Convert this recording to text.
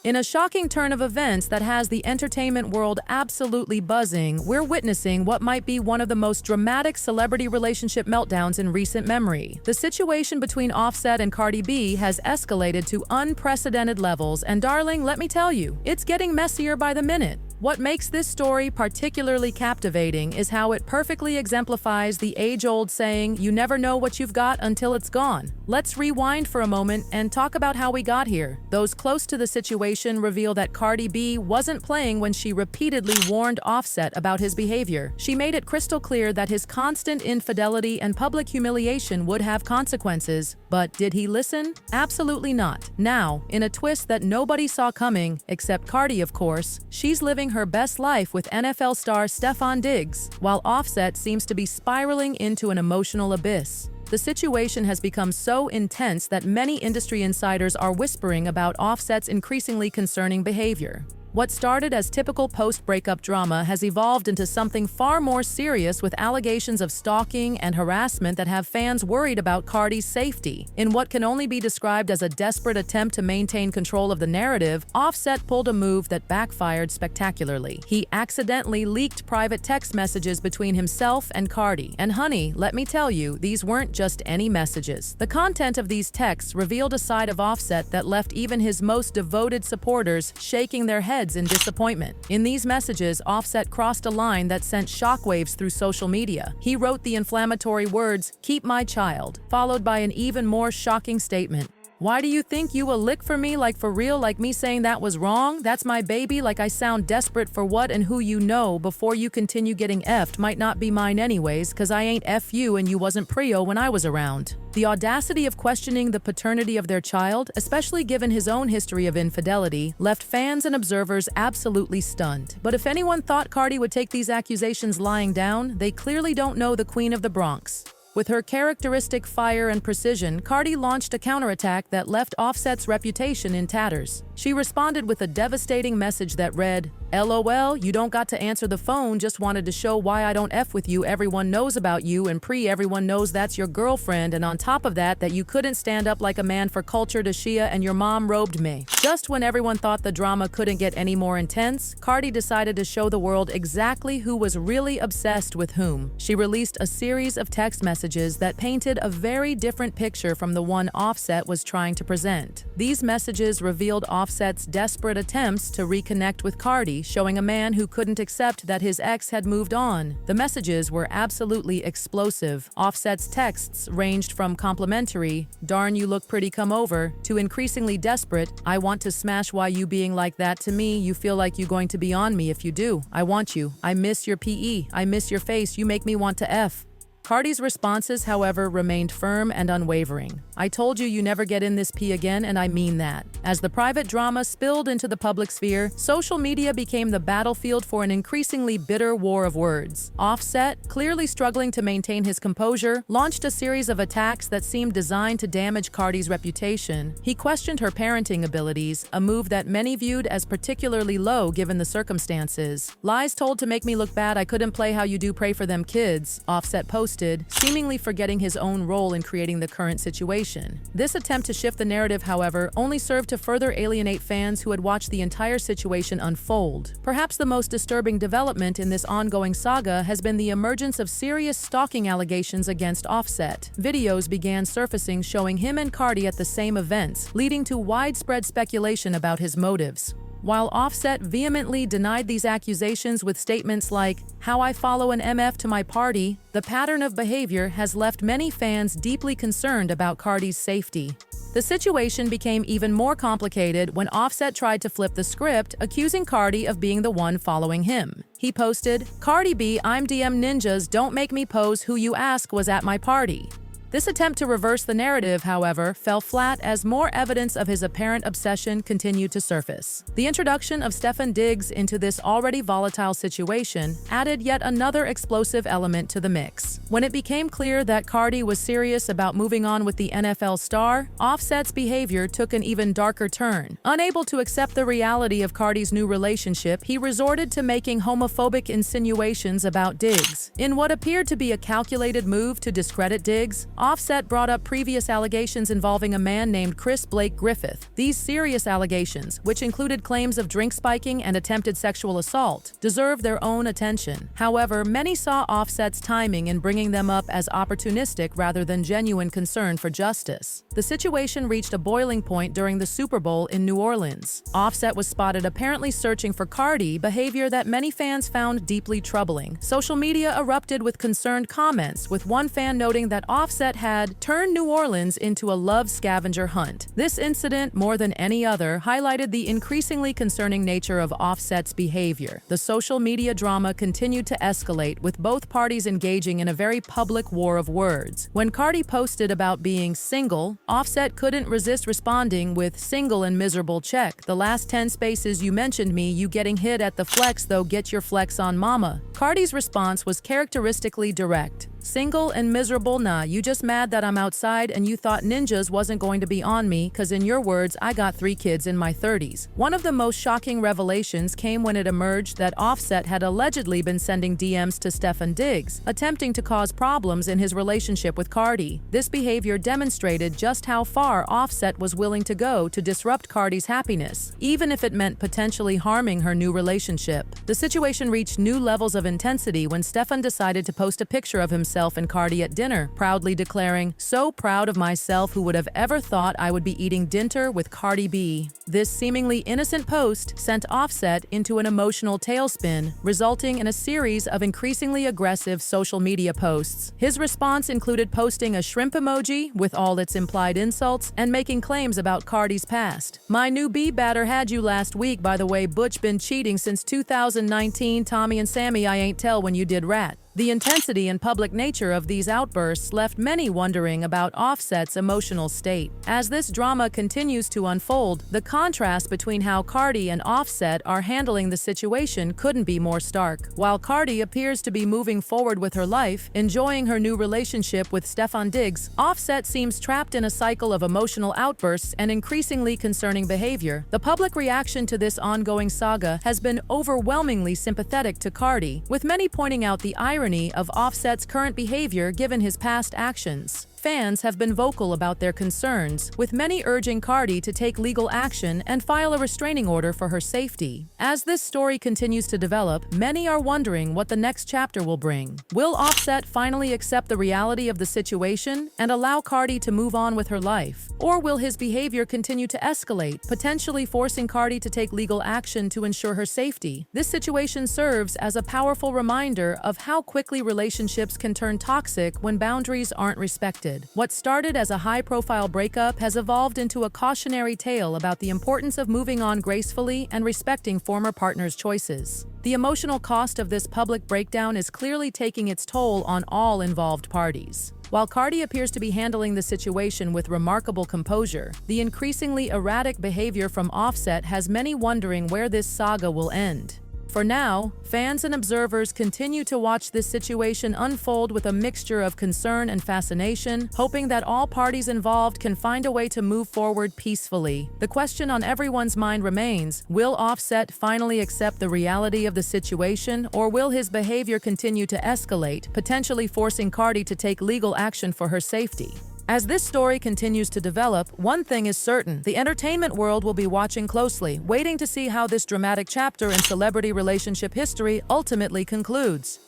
In a shocking turn of events that has the entertainment world absolutely buzzing, we're witnessing what might be one of the most dramatic celebrity relationship meltdowns in recent memory. The situation between Offset and Cardi B has escalated to unprecedented levels, and darling, let me tell you, it's getting messier by the minute. What makes this story particularly captivating is how it perfectly exemplifies the age-old saying, "You never know what you've got until it's gone." Let's rewind for a moment and talk about how we got here. Those close to the situation reveal that Cardi B wasn't playing when she repeatedly warned Offset about his behavior. She made it crystal clear that his constant infidelity and public humiliation would have consequences. But did he listen? Absolutely not. Now, in a twist that nobody saw coming, except Cardi of course, she's living her best life with NFL star Stefon Diggs, while Offset seems to be spiraling into an emotional abyss. The situation has become so intense that many industry insiders are whispering about Offset's increasingly concerning behavior. What started as typical post-breakup drama has evolved into something far more serious, with allegations of stalking and harassment that have fans worried about Cardi's safety. In what can only be described as a desperate attempt to maintain control of the narrative, Offset pulled a move that backfired spectacularly. He accidentally leaked private text messages between himself and Cardi. And honey, let me tell you, these weren't just any messages. The content of these texts revealed a side of Offset that left even his most devoted supporters shaking their heads in disappointment. In these messages, Offset crossed a line that sent shockwaves through social media. He wrote the inflammatory words, "Keep my child," followed by an even more shocking statement. "Why do you think you will lick for me, like for real, like me saying that was wrong? That's my baby, like I sound desperate for what and who you know before you continue getting effed might not be mine anyways, cause I ain't F you and you wasn't prio when I was around." The audacity of questioning the paternity of their child, especially given his own history of infidelity, left fans and observers absolutely stunned. But if anyone thought Cardi would take these accusations lying down, they clearly don't know the Queen of the Bronx. With her characteristic fire and precision, Cardi launched a counterattack that left Offset's reputation in tatters. She responded with a devastating message that read, "LOL, you don't got to answer the phone, just wanted to show why I don't F with you. Everyone knows about you, and everyone knows that's your girlfriend, and on top of that, that you couldn't stand up like a man for culture to Shia and your mom robed me." Just when everyone thought the drama couldn't get any more intense, Cardi decided to show the world exactly who was really obsessed with whom. She released a series of text messages that painted a very different picture from the one Offset was trying to present. These messages revealed Offset's desperate attempts to reconnect with Cardi, showing a man who couldn't accept that his ex had moved on. The messages were absolutely explosive. Offset's texts ranged from complimentary, "Darn you look pretty, come over," to increasingly desperate, "I want to smash, why you being like that to me, you feel like you going to be on me if you do. I want you. I miss your PE. I miss your face. You make me want to F." Cardi's responses, however, remained firm and unwavering. "I told you you never get in this pee again, and I mean that." As the private drama spilled into the public sphere, social media became the battlefield for an increasingly bitter war of words. Offset, clearly struggling to maintain his composure, launched a series of attacks that seemed designed to damage Cardi's reputation. He questioned her parenting abilities, a move that many viewed as particularly low given the circumstances. "Lies told to make me look bad, I couldn't play how you do, pray for them kids," Offset posted, seemingly forgetting his own role in creating the current situation. This attempt to shift the narrative, however, only served to further alienate fans who had watched the entire situation unfold. Perhaps the most disturbing development in this ongoing saga has been the emergence of serious stalking allegations against Offset. Videos began surfacing showing him and Cardi at the same events, leading to widespread speculation about his motives. While Offset vehemently denied these accusations with statements like, "How I follow an MF to my party," the pattern of behavior has left many fans deeply concerned about Cardi's safety. The situation became even more complicated when Offset tried to flip the script, accusing Cardi of being the one following him. He posted, "Cardi B, I'm DM ninjas, don't make me pose, who you ask was at my party." This attempt to reverse the narrative, however, fell flat as more evidence of his apparent obsession continued to surface. The introduction of Stefon Diggs into this already volatile situation added yet another explosive element to the mix. When it became clear that Cardi was serious about moving on with the NFL star, Offset's behavior took an even darker turn. Unable to accept the reality of Cardi's new relationship, he resorted to making homophobic insinuations about Diggs. In what appeared to be a calculated move to discredit Diggs, Offset brought up previous allegations involving a man named Chris Blake Griffith. These serious allegations, which included claims of drink spiking and attempted sexual assault, deserve their own attention. However, many saw Offset's timing in bringing them up as opportunistic rather than genuine concern for justice. The situation reached a boiling point during the Super Bowl in New Orleans. Offset was spotted apparently searching for Cardi, behavior that many fans found deeply troubling. Social media erupted with concerned comments, with one fan noting that Offset had turned New Orleans into a love scavenger hunt. This incident, more than any other, highlighted the increasingly concerning nature of Offset's behavior. The social media drama continued to escalate, with both parties engaging in a very public war of words. When Cardi posted about being single, Offset couldn't resist responding with "single and miserable check. The last 10 spaces you mentioned me, you getting hit at the flex though, get your flex on mama." Cardi's response was characteristically direct. "Single and miserable, nah, you just mad that I'm outside and you thought ninjas wasn't going to be on me, cause in your words, I got 3 kids in my 30s. One of the most shocking revelations came when it emerged that Offset had allegedly been sending DMs to Stefon Diggs, attempting to cause problems in his relationship with Cardi. This behavior demonstrated just how far Offset was willing to go to disrupt Cardi's happiness, even if it meant potentially harming her new relationship. The situation reached new levels of intensity when Stefon decided to post a picture of himself and Cardi at dinner, proudly declaring, "So proud of myself, who would have ever thought I would be eating dinner with Cardi B." This seemingly innocent post sent Offset into an emotional tailspin, resulting in a series of increasingly aggressive social media posts. His response included posting a shrimp emoji with all its implied insults and making claims about Cardi's past. "My new B batter had you last week, by the way. Butch been cheating since 2019. Tommy and Sammy, I ain't tell when you did rat." The intensity and public nature of these outbursts left many wondering about Offset's emotional state. As this drama continues to unfold, the contrast between how Cardi and Offset are handling the situation couldn't be more stark. While Cardi appears to be moving forward with her life, enjoying her new relationship with Stefon Diggs, Offset seems trapped in a cycle of emotional outbursts and increasingly concerning behavior. The public reaction to this ongoing saga has been overwhelmingly sympathetic to Cardi, with many pointing out the irony of Offset's current behavior given his past actions. Fans have been vocal about their concerns, with many urging Cardi to take legal action and file a restraining order for her safety. As this story continues to develop, many are wondering what the next chapter will bring. Will Offset finally accept the reality of the situation and allow Cardi to move on with her life? Or will his behavior continue to escalate, potentially forcing Cardi to take legal action to ensure her safety? This situation serves as a powerful reminder of how quickly relationships can turn toxic when boundaries aren't respected. What started as a high-profile breakup has evolved into a cautionary tale about the importance of moving on gracefully and respecting former partners' choices. The emotional cost of this public breakdown is clearly taking its toll on all involved parties. While Cardi appears to be handling the situation with remarkable composure, the increasingly erratic behavior from Offset has many wondering where this saga will end. For now, fans and observers continue to watch this situation unfold with a mixture of concern and fascination, hoping that all parties involved can find a way to move forward peacefully. The question on everyone's mind remains, will Offset finally accept the reality of the situation, or will his behavior continue to escalate, potentially forcing Cardi to take legal action for her safety? As this story continues to develop, one thing is certain: the entertainment world will be watching closely, waiting to see how this dramatic chapter in celebrity relationship history ultimately concludes.